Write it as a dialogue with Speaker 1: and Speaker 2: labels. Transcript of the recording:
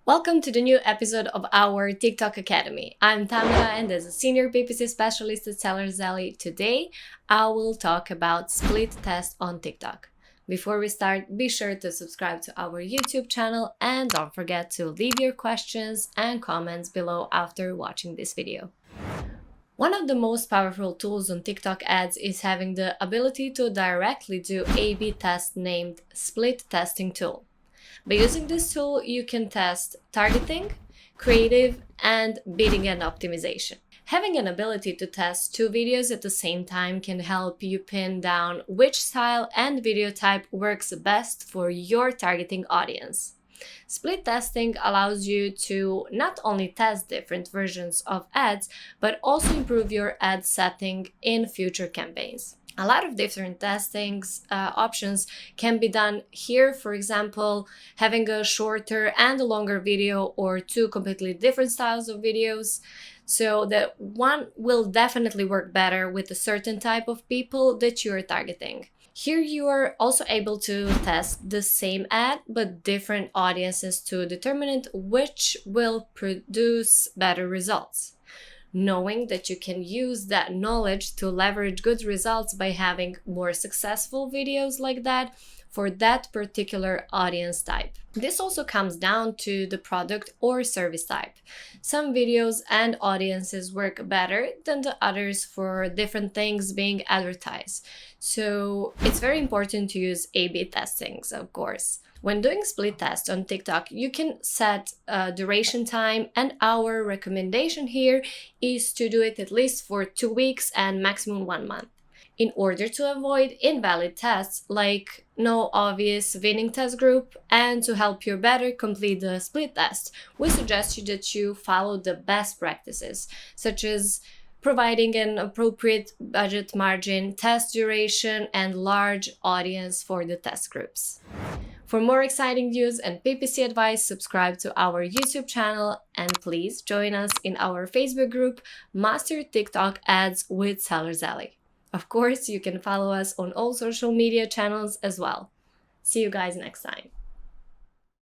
Speaker 1: Welcome to the new episode of our TikTok Academy. I'm Tamara and as a senior PPC specialist at tailor-made, today I will talk about split test on TikTok. Before we start, be sure to subscribe to our YouTube channel and don't forget to leave your questions and comments below after watching this video. One of the most powerful tools on TikTok ads is having the ability to directly do A/B test named split testing tool. By using this tool, you can test targeting, creative, and bidding and optimization. Having an ability to test two videos at the same time can help you pin down which style and video type works best for your targeting audience. Split testing allows you to not only test different versions of ads, but also improve your ad setting in future campaigns. A lot of different options can be done here. For example, having a shorter and a longer video or two completely different styles of videos. So that one will definitely work better with a certain type of people that you're targeting. Here you are also able to test the same ad but different audiences to determine which will produce better results. Knowing that you can use that knowledge to leverage good results by having more successful videos like that for that particular audience type. This also comes down to the product or service type. Some videos and audiences work better than the others for different things being advertised. So it's very important to use A/B testings, of course. When doing split tests on TikTok, you can set duration time, and our recommendation here is to do it at least for 2 weeks and maximum 1 month. In order to avoid invalid tests like no obvious winning test group and to help you better complete the split test, we suggest you that you follow the best practices, such as providing an appropriate budget margin, test duration, and large audience for the test groups. For more exciting news and PPC advice, subscribe to our YouTube channel and please join us in our Facebook group, Master TikTok Ads with tailor-made. Of course, you can follow us on all social media channels as well. See you guys next time.